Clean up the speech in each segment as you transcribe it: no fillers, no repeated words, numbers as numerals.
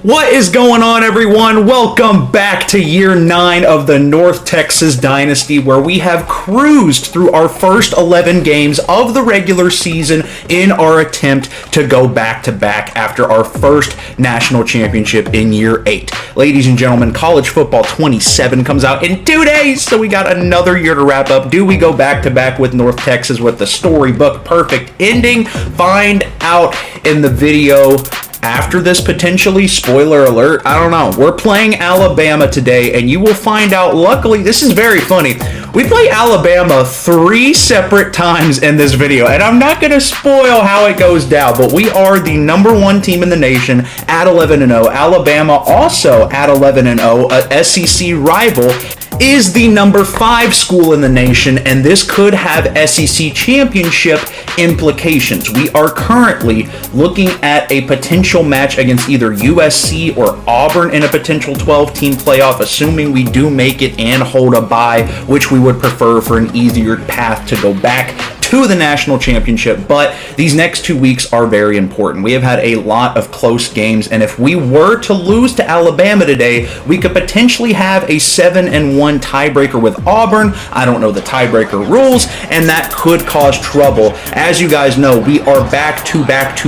What is going on, everyone? Welcome back to year 9 of the North Texas Dynasty, where we have cruised through our first 11 games of the regular season in our attempt to go back-to-back after our first national championship in year 8. Ladies and gentlemen, College Football 27 comes out in 2 days, so we got another year to wrap up. Do we go back-to-back with North Texas with the storybook perfect ending? Find out in the video after this, potentially. Spoiler alert, I don't know. We're playing Alabama today, and you will find out. Luckily, this is very funny. We play Alabama 3 separate times in this video, and I'm not going to spoil how it goes down, but we are the #1 team in the nation at 11-0. Alabama also at 11-0, a SEC rival, is the #5 school in the nation, and this could have SEC championship implications. We are currently looking at a potential match against either USC or Auburn in a potential 12-team playoff, assuming we do make it and hold a bye, which we would prefer for an easier path to go back to the national championship. But these next 2 weeks are very important. We have had a lot of close games, and if we were to lose to Alabama today, we could potentially have a 7-1 tiebreaker with Auburn. I don't know the tiebreaker rules, and that could cause trouble. As you guys know, we are back-to-back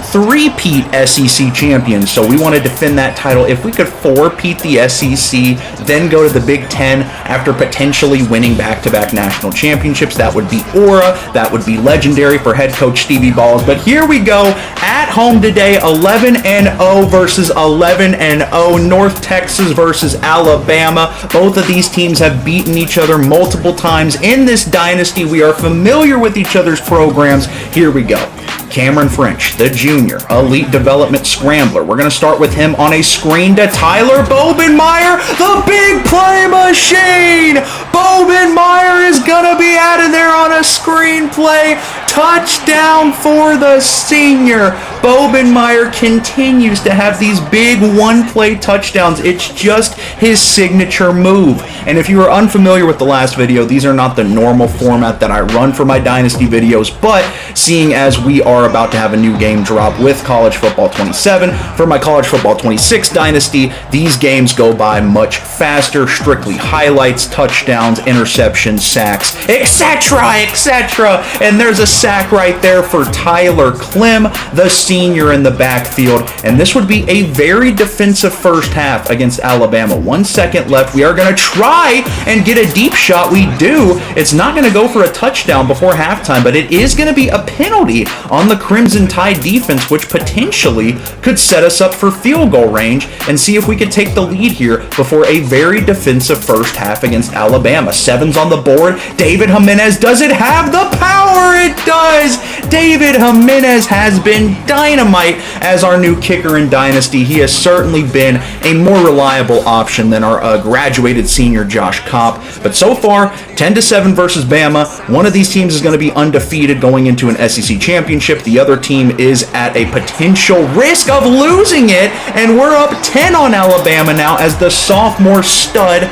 three-peat SEC champions, so we want to defend that title. If we could four-peat the SEC, then go to the Big Ten after potentially winning back-to-back national championships, that would be aura. That would be legendary for head coach Stevie Balls. But here we go at home today, 11-0 versus 11-0. North Texas versus Alabama. Both of these teams have beaten each other multiple times in this dynasty. We are familiar with each other's programs. Here we go. Cameron French, the junior, elite development scrambler. We're going to start with him on a screen to Tyler Bobenmeyer, the big play machine. Bobenmeyer is going to be out of there on a screenplay. Touchdown for the senior. Bobenmeyer continues to have these big one-play touchdowns. It's just his signature move. And if you are unfamiliar with the last video, these are not the normal format that I run for my Dynasty videos, but seeing as we are about to have a new game drop with College Football 27 for my College Football 26 Dynasty, these games go by much faster, strictly highlights, touchdowns, interceptions, sacks, etc. And there's a sack right there for Tyler Clem, the senior in the backfield, and this would be a very defensive first half against Alabama. 1 second left. We are going to try and get a deep shot. We do. It's not going to go for a touchdown before halftime, but it is going to be a penalty on the Crimson Tide defense, which potentially could set us up for field goal range and see if we could take the lead here before a very defensive first half against Alabama. 7's on the board. David Jimenez, does it have the power? It does. David Jimenez has been dynamite as our new kicker in Dynasty. He has certainly been a more reliable option than our graduated senior Josh Kopp. But so far, 10-7 versus Bama. One of these teams is going to be undefeated going into an SEC championship. The other team is at a potential risk of losing it, and we're up 10 on Alabama now as the sophomore stud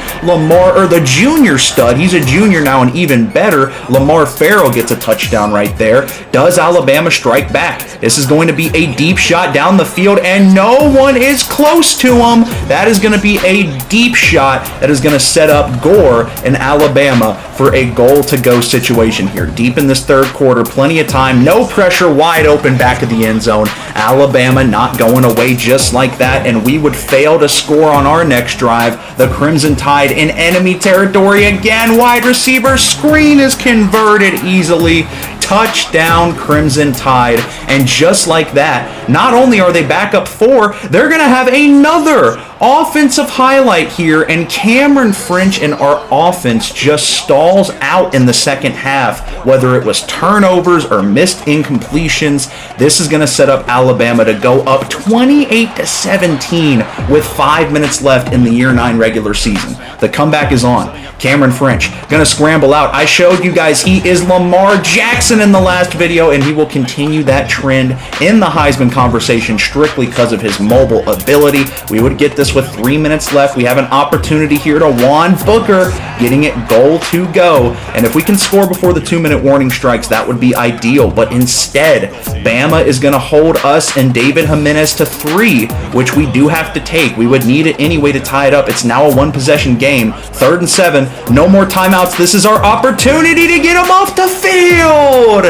the junior stud, he's a junior now and even better, Lamar Farrell gets a touchdown right there. Does Alabama strike back? This is going to be a deep shot down the field, and no one is close to him. That is going to be a deep shot that is going to set up Gore in Alabama for a goal-to-go situation here. Deep in this third quarter, plenty of time, no pressure, wide open back of the end zone. Alabama not going away just like that, and we would fail to score on our next drive. The Crimson Tide in enemy territory again. Wide receiver screen is converted easily. Touchdown, Crimson Tide. And just like that, not only are they back up 4, they're going to have another offensive highlight here, and Cameron French and our offense just stalls out in the second half, whether it was turnovers or missed incompletions. This is going to set up Alabama to go up 28-17 with 5 minutes left in the year 9 regular season. The comeback is on. Cameron French going to scramble out. I showed you guys he is Lamar Jackson in the last video, and he will continue that trend in the Heisman conversation strictly because of his mobile ability. We would get this this with 3 minutes left. We have an opportunity here to Juan Booker, getting it goal to go. And if we can score before the 2-minute warning strikes, that would be ideal. But instead, Bama is going to hold us and David Jimenez to 3, which we do have to take. We would need it anyway to tie it up. It's now a one-possession game. 3rd and 7. No more timeouts. This is our opportunity to get him off the field.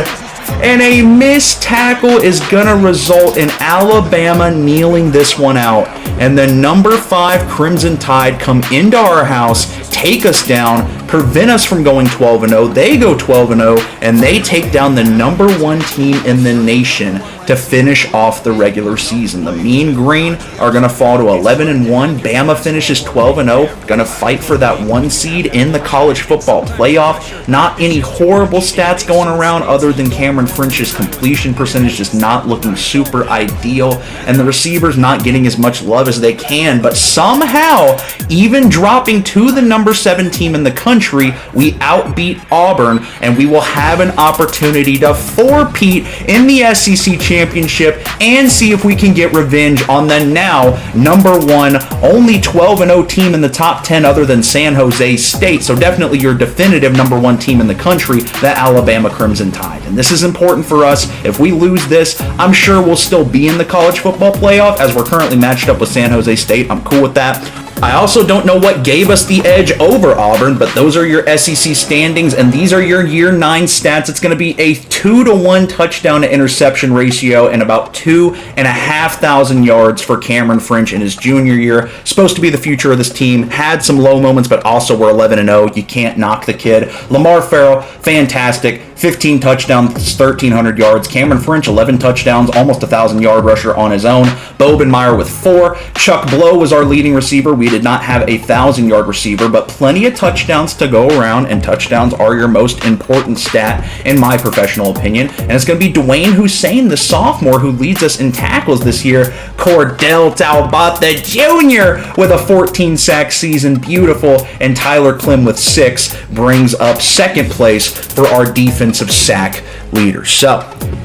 And a missed tackle is going to result in Alabama kneeling this one out. And the number 5 Crimson Tide come into our house, take us down, prevent us from going 12-0. They go 12-0, and they take down the number 1 team in the nation to finish off the regular season. The Mean Green are going to fall to 11-1. Bama finishes 12-0, going to fight for that 1 seed in the college football playoff. Not any horrible stats going around other than Cameron French's completion percentage just not looking super ideal, and the receivers not getting as much love as they can, but somehow, even dropping to the number 7 team in the country, we outbeat Auburn, and we will have an opportunity to four-peat in the SEC championship and see if we can get revenge on the now number 1, only 12-0 team in the top 10 other than San Jose State. So definitely your definitive number 1 team in the country, the Alabama Crimson Tide. And this is important for us. If we lose this, I'm sure we'll still be in the college football playoff as we're currently matched up with San Jose State. I'm cool with that. I also don't know what gave us the edge over Auburn, but those are your SEC standings, and these are your year 9 stats. It's going to be a 2-to-1 touchdown to interception ratio and about 2,500 yards for Cameron French in his junior year. Supposed to be the future of this team. Had some low moments, but also we're 11-0. You can't knock the kid. Lamar Farrell, fantastic. 15 touchdowns, 1,300 yards. Cameron French, 11 touchdowns, almost a 1,000-yard rusher on his own. Bobenmeyer with 4. Chuck Blow was our leading receiver. We did not have a 1,000-yard receiver, but plenty of touchdowns to go around, and touchdowns are your most important stat, in my professional opinion. And it's going to be Dwayne Hussein, the sophomore, who leads us in tackles this year. Cordell Talbot, the junior, with a 14-sack season. Beautiful. And Tyler Klim with 6 brings up 2nd place for our defensive sack leader. So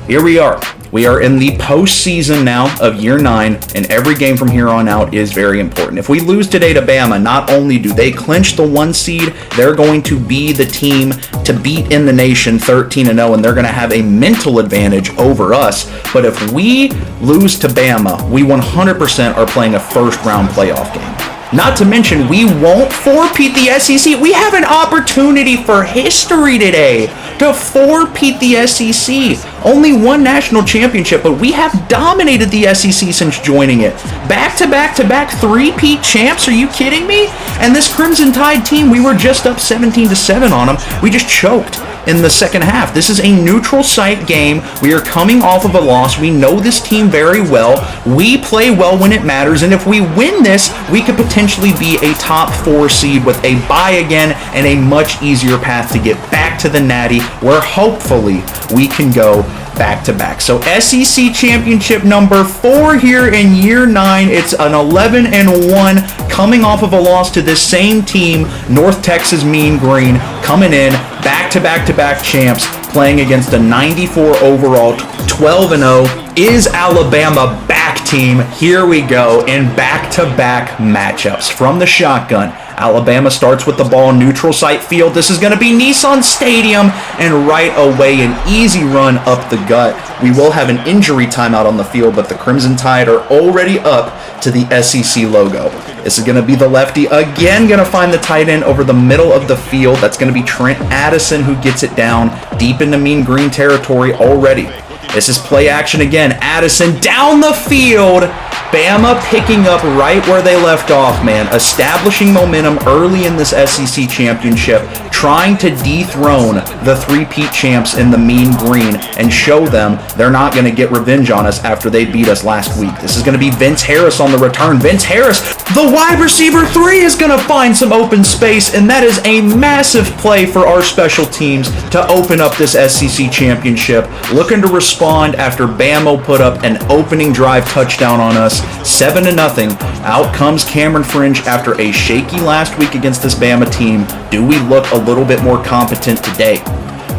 here we are. We are in the postseason now of year 9, and every game from here on out is very important. If we lose today to Bama, not only do they clinch the 1 seed, they're going to be the team to beat in the nation, 13-0, and they're going to have a mental advantage over us. But if we lose to Bama, we 100% are playing a first-round playoff game. Not to mention, we won't four-peat the SEC. We have an opportunity for history today to four-peat the SEC. Only 1 national championship, but we have dominated the SEC since joining it. Back-to-back-to-back 3-peat champs? Are you kidding me? And this Crimson Tide team, we were just up 17-7 on them. We just choked in the second half. This is a neutral site game. We are coming off of a loss. We know this team very well. We play well when it matters, and if we win this, we could potentially be a top 4 seed with a bye again and a much easier path to get back to the Natty, where hopefully we can go back-to-back. So SEC championship number 4 here in year 9. It's an 11-1 coming off of a loss to this same team, North Texas Mean Green, coming in back-to-back-to-back champs, playing against a 94 overall, 12-0. Is Alabama back, team? Here we go in back-to-back matchups. From the shotgun, Alabama starts with the ball, neutral site field. This is going to be Nissan Stadium, and right away an easy run up the gut. We will have an injury timeout on the field, but the Crimson Tide are already up to the SEC logo. This is going to be the lefty again, going to find the tight end over the middle of the field. That's going to be Trent Addison who gets it down deep into Mean Green territory already. This is play action again. Addison down the field. Bama picking up right where they left off, man. Establishing momentum early in this SEC championship, trying to dethrone the 3-peat champs in the Mean Green and show them they're not going to get revenge on us after they beat us last week. This is going to be Vince Harris on the return. Vince Harris, the wide receiver 3, is going to find some open space, and that is a massive play for our special teams to open up this SEC championship. Looking to respond after Bama put up an opening drive touchdown on us, 7-0. Out comes Cameron French after a shaky last week against this Bama team. Do we look a little bit more competent today?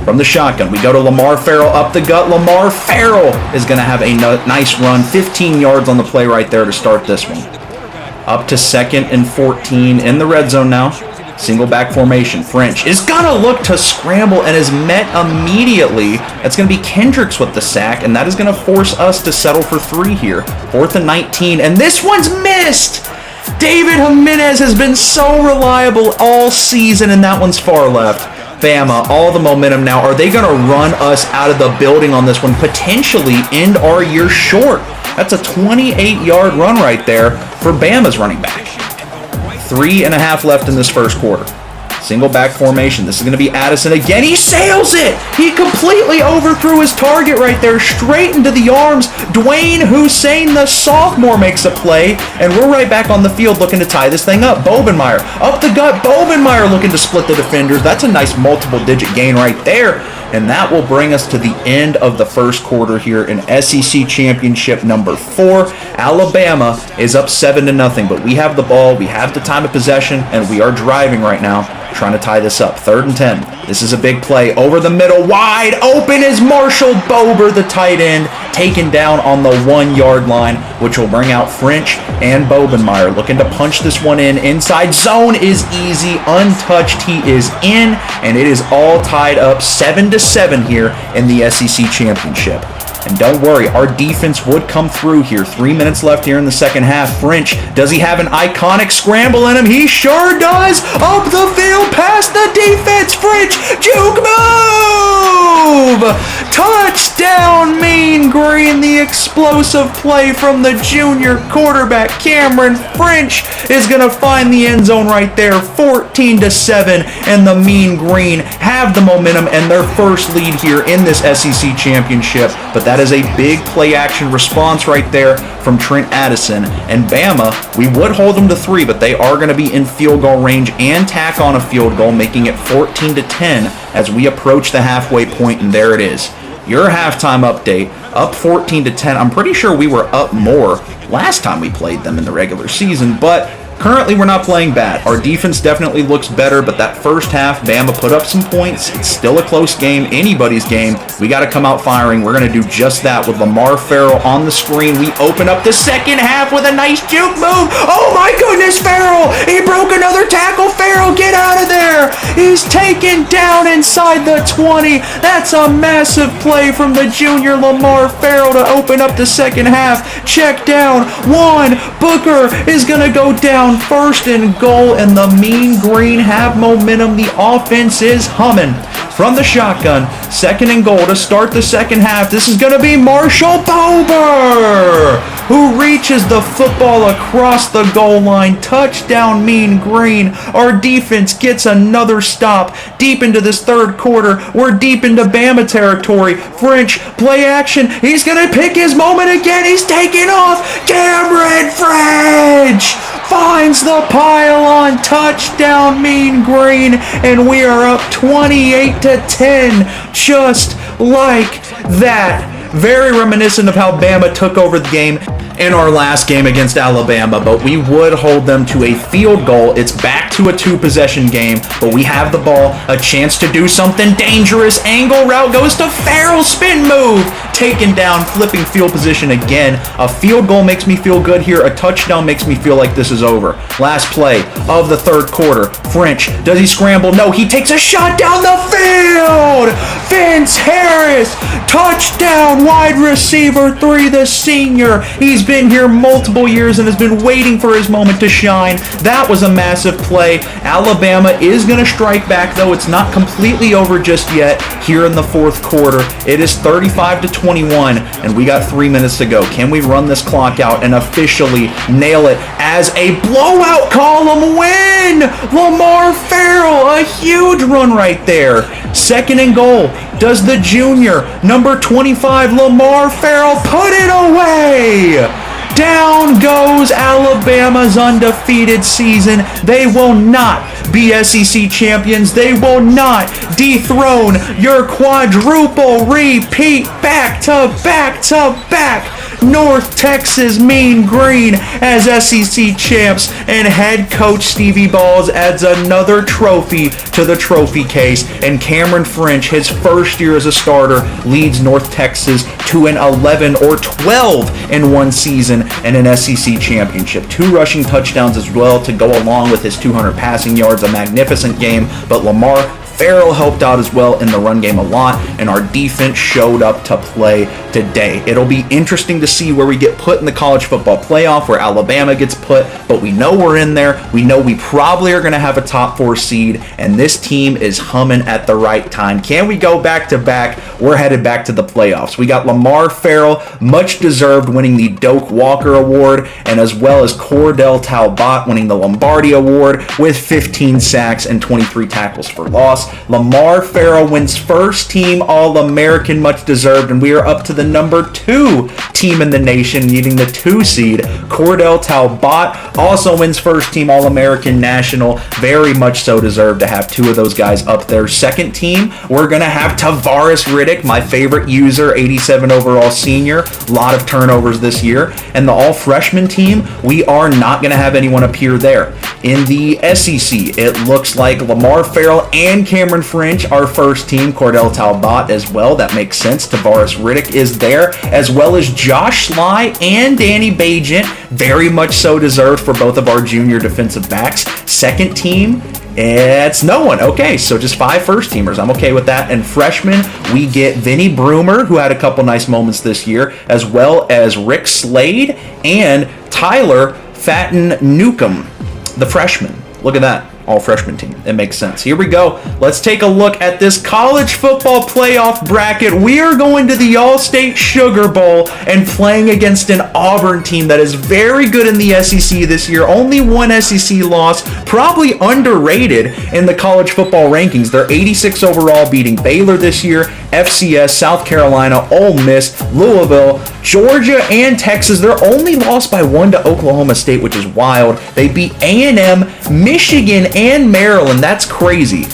From the shotgun, we go to Lamar Farrell up the gut. Lamar Farrell is going to have a nice run, 15 yards on the play right there to start this one. Up to 2nd and 14 in the red zone now. Single back formation. French is gonna look to scramble and is met immediately. That's gonna be Kendricks with the sack, and that is gonna force us to settle for 3 here. 4th and 19, and this one's missed! David Jimenez has been so reliable all season, and that one's far left. Bama, all the momentum now. Are they gonna run us out of the building on this one? Potentially end our year short. That's a 28-yard run right there for Bama's running back. 3.5 left in this first quarter. Single back formation. This is going to be Addison again. He sails it! He completely overthrew his target right there, straight into the arms. Dwayne Hussein, the sophomore, makes a play, and we're right back on the field looking to tie this thing up. Bobenmeyer, up the gut. Bobenmeyer looking to split the defenders. That's a nice multiple-digit gain right there. And that will bring us to the end of the first quarter here in SEC Championship number 4. Alabama is up 7-0, but we have the ball, we have the time of possession, and we are driving right now, trying to tie this up. 3rd and 10. This is a big play. Over the middle, wide open is Marshall Bober, the tight end, taken down on the 1-yard line, which will bring out French and Bobenmeyer. Looking to punch this one in. Inside zone is easy. Untouched, he is in, and it is all tied up 7-7 here in the SEC Championship. And don't worry, our defense would come through here. 3 minutes left here in the second half. French, does he have an iconic scramble in him? He sure does! Up the field, past the defense. French, juke move! Touchdown, Mean Green. The explosive play from the junior quarterback, Cameron French, is going to find the end zone right there. 14-7, and the Mean Green have the momentum and their first lead here in this SEC Championship. But that is a big play-action response right there from Trent Addison. And Bama, we would hold them to 3, but they are going to be in field goal range and tack on a field goal, making it 14-10 as we approach the halfway point, and there it is. Your halftime update, up 14-10. I'm pretty sure we were up more last time we played them in the regular season, but currently, we're not playing bad. Our defense definitely looks better, but that first half, Bama put up some points. It's still a close game, anybody's game. We got to come out firing. We're going to do just that with Lamar Farrell on the screen. We open up the second half with a nice juke move. Oh my goodness, Farrell! He broke another tackle. Farrell, get out of there! He's taken down inside the 20. That's a massive play from the junior Lamar Farrell to open up the second half. Check down. 1. Booker is going to go down. 1st and goal, and the Mean Green have momentum. The offense is humming from the shotgun. 2nd and goal to start the second half. This is going to be Marshall Bober, who reaches the football across the goal line. Touchdown, Mean Green. Our defense gets another stop deep into this third quarter. We're deep into Bama territory. French, play action. He's going to pick his moment again. He's taking off. Cameron French finds the pylon. Touchdown, Mean Green, and we are up 28-10, just like that. Very reminiscent of how Bama took over the game in our last game against Alabama, but we would hold them to a field goal. It's back to a 2-possession game, but we have the ball, a chance to do something dangerous. Angle route goes to Farrell, spin move, taken down, flipping field position again. A field goal makes me feel good here. A touchdown makes me feel like this is over. Last play of the third quarter. French, does he scramble? No, he takes a shot down the field. Vince Harris, touchdown, wide receiver 3, the senior. He's been here multiple years and has been waiting for his moment to shine. That was a massive play. Alabama is going to strike back, though. It's not completely over just yet here in the fourth quarter. It is 35-21, and we got 3 minutes to go. Can we run this clock out and officially nail it as a blowout column win? Lamar Farrell, a huge run right there. 2nd and goal. Does the junior, number 25, Lamar Farrell, put it away? Down goes Alabama's undefeated season. They will not be SEC champions. They will not dethrone your quadruple repeat back to back to back North Texas Mean Green as SEC champs, and head coach Stevie Balls adds another trophy to the trophy case, and Cameron French, his first year as a starter, leads North Texas to an 11 or 12 in one season and an SEC championship. 2 rushing touchdowns as well to go along with his 200 passing yards. A magnificent game, but Lamar Farrell helped out as well in the run game a lot, and our defense showed up to play today. It'll be interesting to see where we get put in the college football playoff, where Alabama gets put, but we know we're in there. We know we probably are going to have a top 4 seed, and this team is humming at the right time. Can we go back to back? We're headed back to the playoffs. We got Lamar Farrell, much deserved, winning the Doak Walker Award, and as well as Cordell Talbot winning the Lombardi Award with 15 sacks and 23 tackles for loss. Lamar Farrell wins first team All-American, much deserved, and we are up to the number 2 team in the nation, needing the 2 seed. Cordell Talbot also wins first team All-American National, very much so deserved to have 2 of those guys up there. Second team, we're going to have Tavares Riddick, my favorite user, 87 overall senior, a lot of turnovers this year. And the all-freshman team, we are not going to have anyone appear there. In the SEC, it looks like Lamar Farrell and Cameron French, our first team, Cordell Talbot as well. That makes sense. Tavares Riddick is there, as well as Josh Sly and Danny Bajent. Very much so deserved for both of our junior defensive backs. Second team, it's no one. Okay, so just 5 first-teamers. I'm okay with that. And freshmen, we get Vinny Broomer, who had a couple nice moments this year, as well as Rick Slade and Tyler Fatten Newcomb, the freshman. Look at that. All freshman team. It makes sense. Here we go. Let's take a look at this college football playoff bracket. We are going to the All-State Sugar Bowl and playing against an Auburn team that is very good in the SEC this year. Only 1 SEC loss, probably underrated in the college football rankings. They're 86 overall, beating Baylor this year, FCS, South Carolina, Ole Miss, Louisville, Georgia, and Texas. They're only lost by 1 to Oklahoma State, which is wild. They beat A&M, Michigan, and Maryland. That's crazy.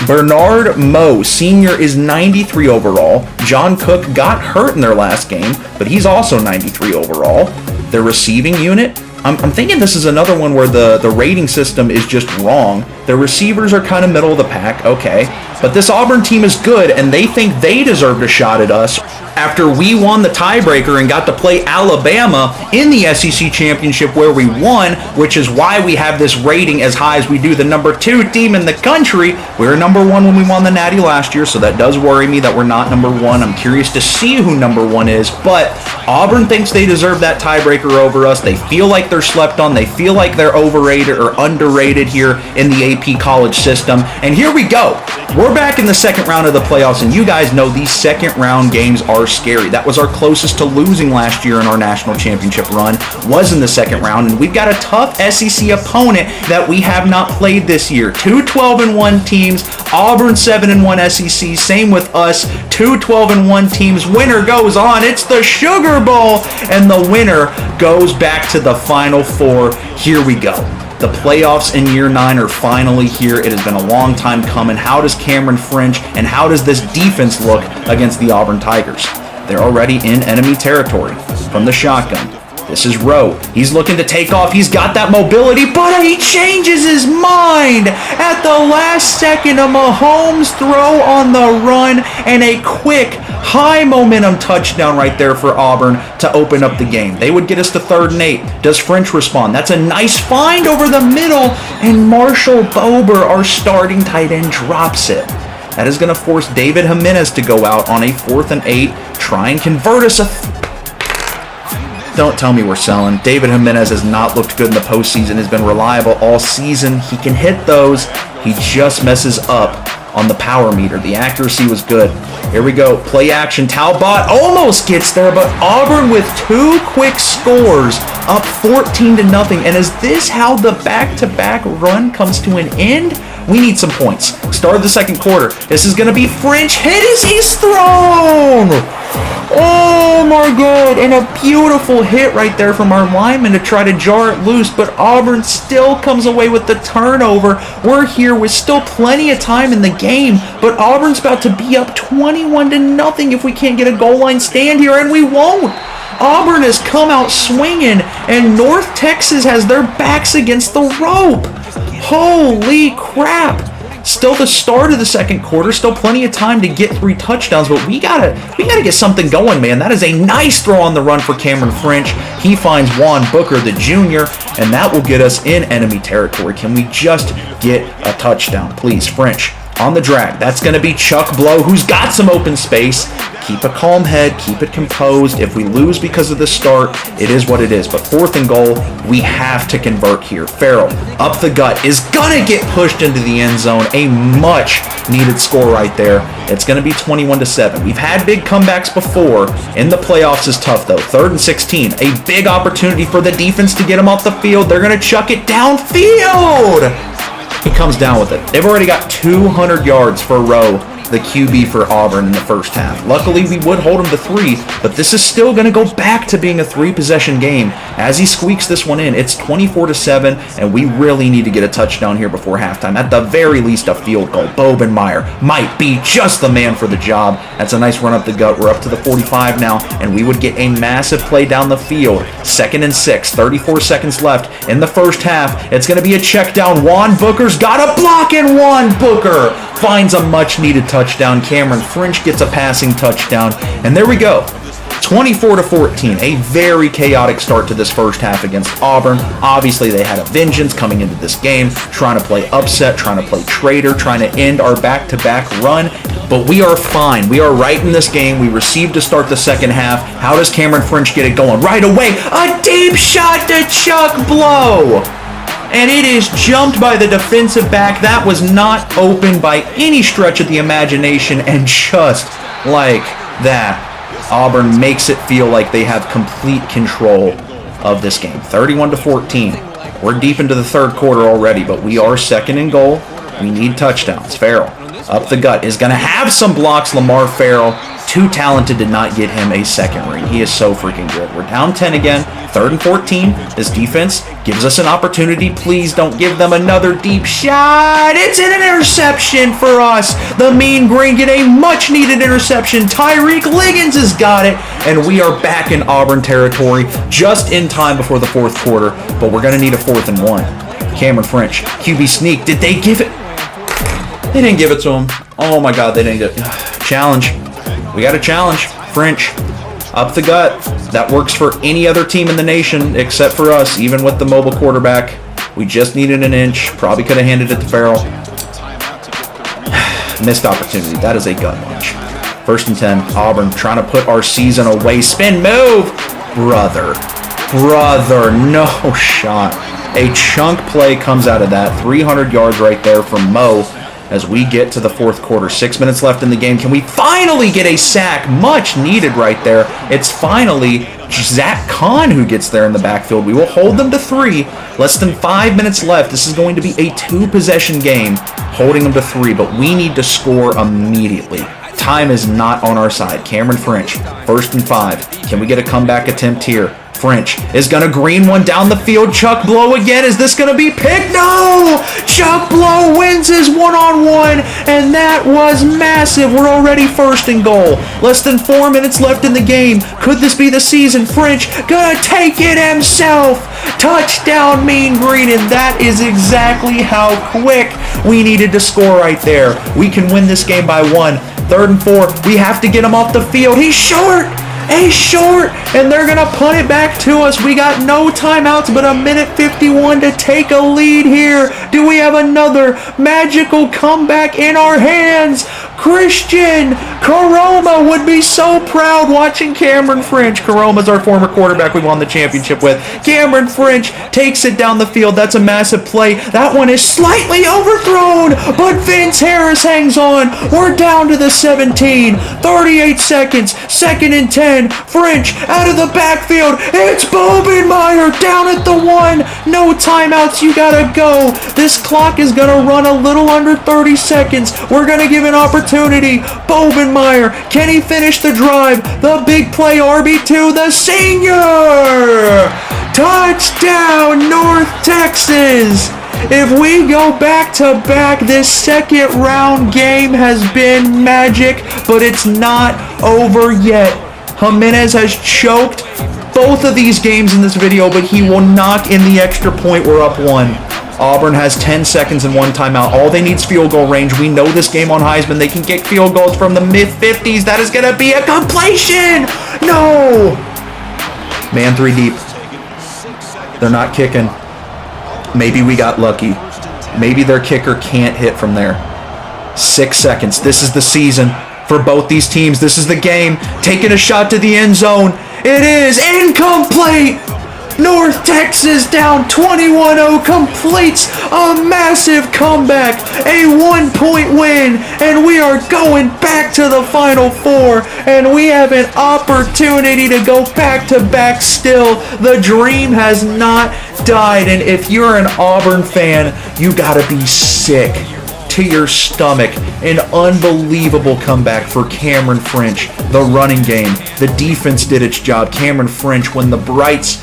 Bernard Moe, senior, is 93 overall. John Cook got hurt in their last game, but he's also 93 overall. Their receiving unit, I'm thinking this is another one where the rating system is just wrong. Their receivers are kind of middle of the pack, okay. But this Auburn team is good, and they think they deserved a shot at us after we won the tiebreaker and got to play Alabama in the SEC championship where we won, which is why we have this rating as high as we do. The number 2 team in the country. We were number 1 when we won the Natty last year, so that does worry me that we're not number 1. I'm curious to see who number 1 is, but Auburn thinks they deserve that tiebreaker over us. They feel like they're slept on. They feel like they're overrated or underrated here in the AP college system. And here we go. We're back in the second round of the playoffs, and you guys know these second round games are scary. That was our closest to losing last year in our national championship run, was in the second round, and we've got a tough SEC opponent that we have not played this year. 2 12-1 teams, Auburn 7-1 SEC, same with us, 2 12-1 teams. Winner goes on. It's the Sugar Bowl, and the winner goes back to the Final Four. Here we go. The playoffs in year 9 are finally here. It has been a long time coming. How does Cameron French and how does this defense look against the Auburn Tigers? They're already in enemy territory from the shotgun. This is Rowe. He's looking to take off. He's got that mobility, but he changes his mind at the last second. A Mahomes throw on the run and a quick, high momentum touchdown right there for Auburn to open up the game. They would get us to 3rd and 8. Does French respond? That's a nice find over the middle, and Marshall Bober, our starting tight end, drops it. That is going to force David Jimenez to go out on a 4th and 8, try and convert us Don't tell me we're selling. David Jimenez has not looked good in the postseason, has been reliable all season. He can hit those. He just messes up on the power meter. The accuracy was good. Here we go. Play action. Talbot almost gets there, but Auburn with 2 quick scores, up 14-0. And is this how the back-to-back run comes to an end? We need some points. Start of the second quarter. This is going to be French. Hit as he's thrown. Oh my God. And a beautiful hit right there from our lineman to try to jar it loose. But Auburn still comes away with the turnover. We're here with still plenty of time in the game. But Auburn's about to be up 21-0 if we can't get a goal line stand here. And we won't. Auburn has come out swinging, and North Texas has their backs against the rope. Holy crap. Still the start of the second quarter, still plenty of time to get 3 touchdowns, but we gotta get something going, man. That is a nice throw on the run for Cameron French. He finds Juan Booker, the junior, and that will get us in enemy territory. Can we just get a touchdown, please? French on the drag. That's going to be Chuck Blow, who's got some open space. Keep a calm head. Keep it composed. If we lose because of the start, it is what it is. But 4th and goal, we have to convert here. Farrell, up the gut, is going to get pushed into the end zone. A much-needed score right there. It's going to be 21-7. We've had big comebacks before. In the playoffs is tough, though. 3rd and 16. A big opportunity for the defense to get him off the field. They're going to chuck it downfield. He comes down with it. They've already got 200 yards for Rowe, the QB for Auburn in the first half. Luckily, we would hold him to 3, but this is still going to go back to being a 3-possession game. As he squeaks this one in, it's 24-7, and we really need to get a touchdown here before halftime. At the very least, a field goal. Bobenmeyer might be just the man for the job. That's a nice run up the gut. We're up to the 45 now, and we would get a massive play down the field. 2nd and 6, 34 seconds left in the first half. It's going to be a check down. Juan Booker's got a block, and Juan Booker finds a much-needed touchdown. Cameron French gets a passing touchdown, and there we go. 24-14, a very chaotic start to this first half against Auburn. Obviously, they had a vengeance coming into this game, trying to play upset, trying to play traitor, trying to end our back-to-back run. But we are fine. We are right in this game. We received to start the second half. How does Cameron French get it going? Right away, a deep shot to Chuck Blow. And it is jumped by the defensive back. That was not open by any stretch of the imagination. And just like that, Auburn makes it feel like they have complete control of this game. 31-14. We're deep into the third quarter already, but we are 2nd and goal. We need touchdowns. Farrell, up the gut, is going to have some blocks. Lamar Farrell, too talented to not get him a second ring. He is so freaking good. We're down 10 again. 3rd and 14. This defense gives us an opportunity. Please don't give them another deep shot. It's an interception for us. The Mean Green get a much-needed interception. Tyreek Liggins has got it, and we are back in Auburn territory just in time before the 4th quarter, but we're going to need a 4th and 1. Cameron French, QB sneak. Did they give it? They didn't give it to him. Oh, my God, they didn't get it. Challenge. We got a challenge. French, up the gut. That works for any other team in the nation except for us, even with the mobile quarterback. We just needed an inch. Probably could have handed it to Farrell. Missed opportunity. That is a gut punch. 1st and 10. Auburn trying to put our season away. Spin move. Brother, no shot. A chunk play comes out of that. 300 yards right there from Mo. As we get to the 4th quarter, 6 minutes left in the game. Can we finally get a sack? Much needed right there. It's finally Zach Kahn who gets there in the backfield. We will hold them to 3. Less than 5 minutes left. This is going to be a 2-possession game, holding them to 3, but we need to score immediately. Time is not on our side. Cameron French, 1st and 5. Can we get a comeback attempt here? French is going to green one down the field. Chuck Blow again. Is this going to be picked? No! Chuck Blow wins his one-on-one, and that was massive. We're already 1st and goal. Less than 4 minutes left in the game. Could this be the season? French going to take it himself. Touchdown, Mean Green, and that is exactly how quick we needed to score right there. We can win this game by 1. 3rd and 4. We have to get him off the field. He's short. And they're going to punt it back to us. We got no timeouts but 1:51 to take a lead here. Do we have another magical comeback in our hands? Christian Caroma would be so proud watching Cameron French. Caroma's our former quarterback we won the championship with. Cameron French takes it down the field. That's a massive play. That one is slightly overthrown, but Vince Harris hangs on. We're down to the 17. 38 seconds. 2nd and 10. French out of the backfield. It's Bobenmeyer down at the 1. No timeouts. You gotta go. This clock is gonna run a little under 30 seconds. We're gonna give an opportunity. Bobenmeyer, can he finish the drive? The big play, RB2, the senior! Touchdown, North Texas! If we go back-to-back, this second round game has been magic, but it's not over yet. Jimenez has choked both of these games in this video, but he will knock in the extra point. We're up 1. Auburn has 10 seconds and 1 timeout. All they need is field goal range. We know this game on Heisman. They can kick field goals from the mid-50s. That is going to be a completion. No. Man 3 deep. They're not kicking. Maybe we got lucky. Maybe their kicker can't hit from there. 6 seconds. This is the season for both these teams. This is the game. Taking a shot to the end zone. It is incomplete. North Texas down 21-0 completes a massive comeback, a 1-point win, and we are going back to the Final Four, and we have an opportunity to go back-to-back still. The dream has not died, and if you're an Auburn fan, you gotta be sick to your stomach. An unbelievable comeback for Cameron French. The running game, the defense did its job. Cameron French, when the lights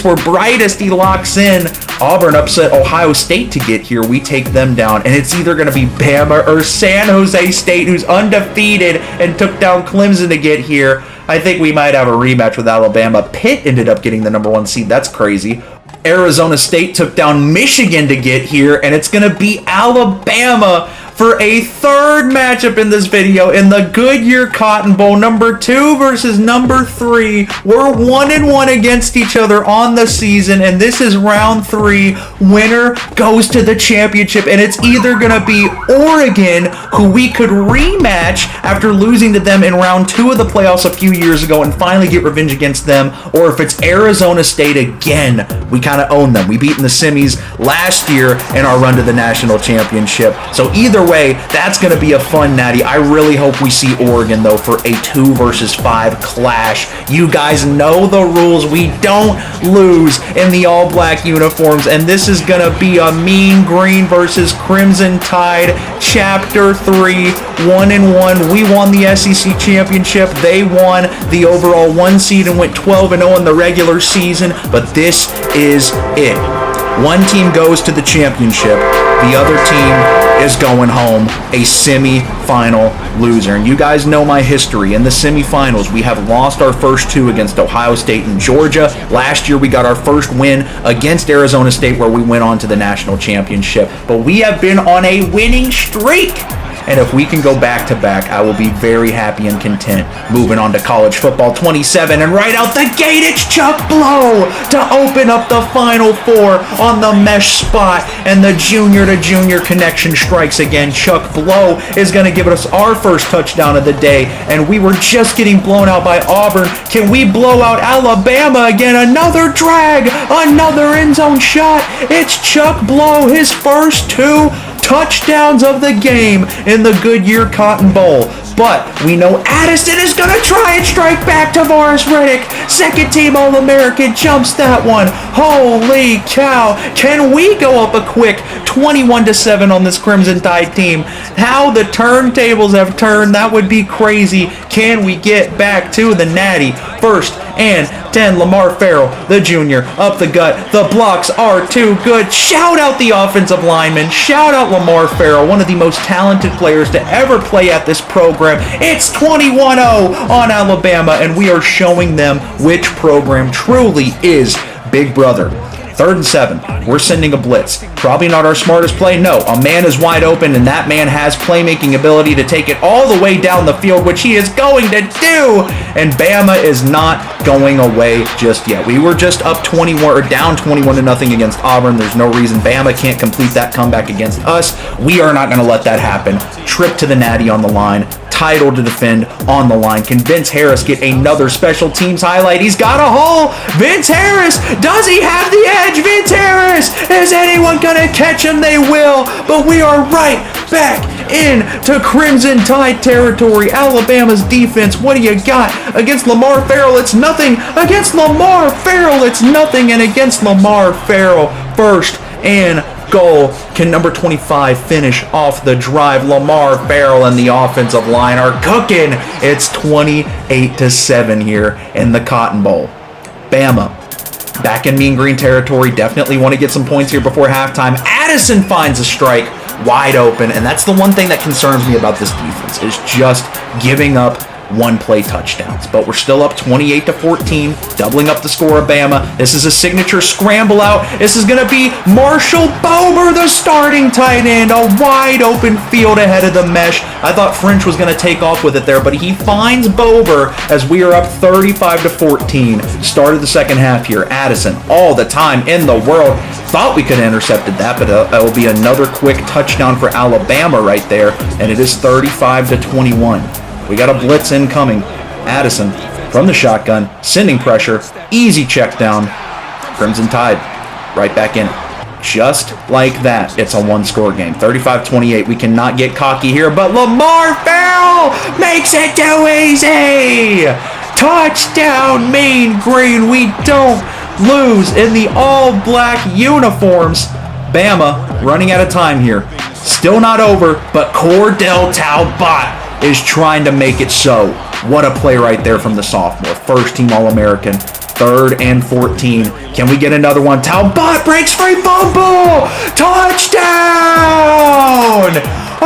were brightest, he locks in. Auburn upset Ohio State to get here. We take them down, and it's either going to be Bama or San Jose State, who's undefeated and took down Clemson to get here. I think we might have a rematch with Alabama. Pitt ended up getting the number 1 seed. That's crazy. Arizona State took down Michigan to get here, and it's going to be Alabama for a third matchup in this video in the Goodyear Cotton Bowl. Number 2 versus number 3. We're 1-1 against each other on the season, and this is round 3. Winner goes to the championship, and it's either going to be Oregon, who we could rematch after losing to them in round 2 of the playoffs a few years ago and finally get revenge against them, or if it's Arizona State again. We kind of own them. We beat in the semis last year in our run to the national championship. So either way, that's going to be a fun natty. I really hope we see Oregon, though, for a 2 versus 5 clash. You guys know the rules. We don't lose in the all-black uniforms, and this is going to be a Mean Green versus Crimson Tide Chapter 3, 1-1. We won the SEC championship. They won the overall 1 seed and went 12-0 in the regular season, but this is it. One team goes to the championship. The other team is going home, a semi-final loser. And you guys know my history. In the semifinals, we have lost our first 2 against Ohio State and Georgia. Last year, we got our first win against Arizona State, where we went on to the national championship. But we have been on a winning streak. And if we can go back-to-back, I will be very happy and content. Moving on to college football 27, and right out the gate, it's Chuck Blow to open up the Final Four on the mesh spot, and the junior-to-junior connection strikes again. Chuck Blow is going to give us our first touchdown of the day, and we were just getting blown out by Auburn. Can we blow out Alabama again? Another drag, another end zone shot. It's Chuck Blow, his first 2 touchdowns of the game in the Goodyear Cotton Bowl. But we know Addison is going to try and strike back. Tavares Reddick, second-team All-American, jumps that one. Holy cow. Can we go up a quick 21-7 on this Crimson Tide team? How the turntables have turned. That would be crazy. Can we get back to the natty? First and 10, Lamar Farrell, the junior, up the gut. The blocks are too good. Shout out the offensive lineman. Shout out Lamar Farrell, one of the most talented players to ever play at this program. It's 21-0 on Alabama, and we are showing them which program truly is Big Brother. 3rd and 7. We're sending a blitz. Probably not our smartest play. No, a man is wide open, and that man has playmaking ability to take it all the way down the field, which he is going to do. And Bama is not going away just yet. We were just up 21 or down 21-0 against Auburn. There's no reason Bama can't complete that comeback against us. We are not going to let that happen. Trip to the natty on the line. Title to defend on the line. Can Vince Harris get another special teams highlight? He's got a hole. Vince Harris, does he have the edge? Vince Harris, is anyone gonna catch him? They will, but we are right back into Crimson Tide territory. Alabama's defense, what do you got? Against Lamar Farrell, it's nothing. Against Lamar Farrell, it's nothing. And against Lamar Farrell, first and goal. Can number 25 finish off the drive? Lamar Farrell and the offensive line are cooking. It's 28-7 here in the Cotton Bowl. Bama back in Mean Green territory. Definitely want to get some points here before halftime. Addison finds a strike wide open, and that's the one thing that concerns me about this defense, is just giving up one-play touchdowns. But we're still up 28-14, doubling up the score of Bama. This is a signature scramble out. This is going to be Marshall Bober, the starting tight end. A wide open field ahead of the mesh. I thought French was going to take off with it there, but he finds Bober as we are up 35-14. Start of the second half here. Addison, all the time in the world. Thought we could have intercepted that, but it will be another quick touchdown for Alabama right there, and it is 35-21. We got a blitz incoming. Addison from the shotgun, sending pressure, easy check down. Crimson Tide right back in it. Just like that, it's a one-score game. 35-28. We cannot get cocky here, but Lamar Farrell makes it too easy. Touchdown, Mean Green. We don't lose in the all-black uniforms. Bama running out of time here. Still not over, but Cordell Talbot is trying to make it so. What a play right there from the sophomore. First team All-American. 3rd and 14. Can we get another one? Talbot breaks free, fumble! Touchdown!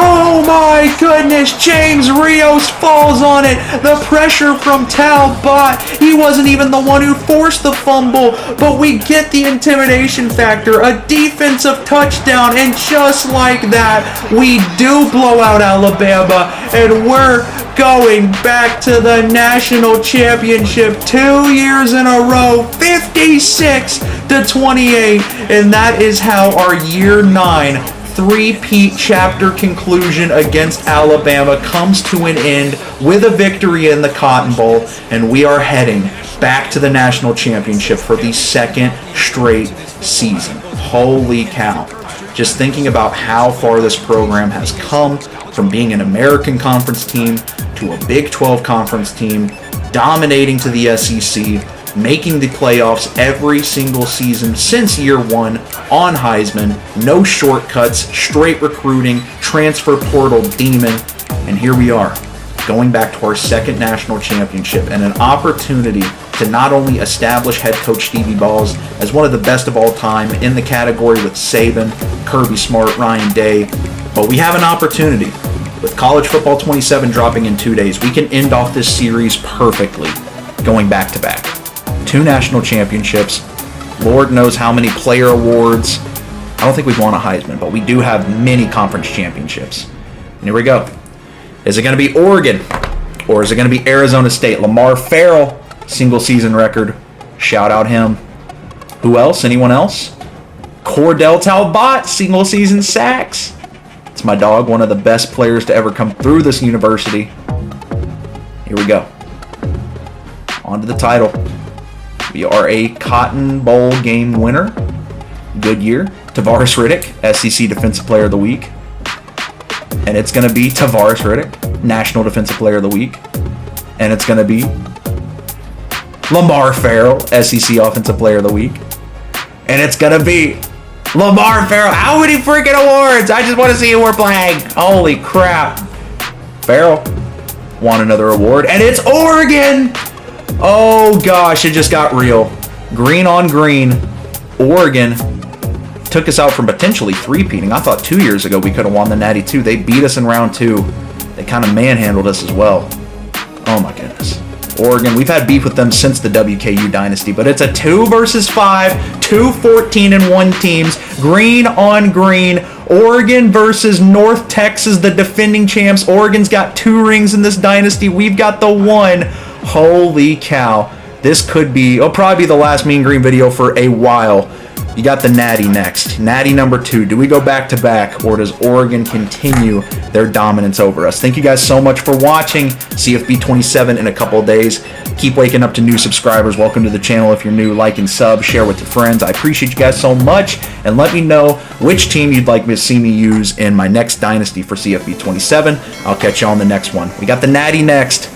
Oh my goodness, James Rios falls on it. The pressure from Talbot. He wasn't even the one who forced the fumble, but we get the intimidation factor. A defensive touchdown, and just like that, we do blow out Alabama, and we're going back to the national championship 2 years in a row, 56-28, and that is how our year 9 three-peat chapter conclusion against Alabama comes to an end with a victory in the Cotton Bowl, and we are heading back to the national championship for the second straight season. Holy cow. Just thinking about how far this program has come from being an American Conference team to a Big 12 Conference team, dominating to the SEC, making the playoffs every single season since year 1 on Heisman. No shortcuts, straight recruiting, transfer portal demon, and here we are, going back to our second national championship and an opportunity to not only establish head coach Stevie Balls as one of the best of all time in the category with Saban, Kirby Smart, Ryan Day, but we have an opportunity. With College Football 27 dropping in 2 days, we can end off this series perfectly, going back to back. 2 national championships, Lord knows how many player awards. I don't think we've won a Heisman, but we do have many conference championships. And here we go. Is it going to be Oregon, or is it going to be Arizona State? Lamar Farrell, single season record. Shout out him. Who else? Anyone else? Cordell Talbot, single season sacks. It's my dog, one of the best players to ever come through this university. Here we go. On to the title. We are a Cotton Bowl game winner. Good year. Tavares Riddick, SEC Defensive Player of the Week. And it's going to be Tavares Riddick, National Defensive Player of the Week. And it's going to be Lamar Farrell, SEC Offensive Player of the Week. And it's going to be Lamar Farrell. How many freaking awards? I just want to see who we're playing. Holy crap. Farrell won another award. And it's Oregon. Oh gosh, it just got real. Green on green. Oregon took us out from potentially three-peating. I thought 2 years ago we could have won the Natty 2. They beat us in round 2. They kind of manhandled us as well. Oh my goodness. Oregon, we've had beef with them since the WKU Dynasty, but it's a 2 versus 5, 2 14-1 teams, green on green. Oregon versus North Texas, the defending champs. Oregon's got 2 rings in this dynasty. We've got the 1. Holy cow. This could be, it'll probably be the last Mean Green video for a while. You got the Natty next. Natty number 2. Do we go back to back, or does Oregon continue their dominance over us? Thank you guys so much for watching. CFB 27 in a couple of days. Keep waking up to new subscribers. Welcome to the channel. If you're new, like and sub, share with your friends. I appreciate you guys so much, and let me know which team you'd like me to see me use in my next dynasty for CFB 27. I'll catch you on the next one. We got the Natty next.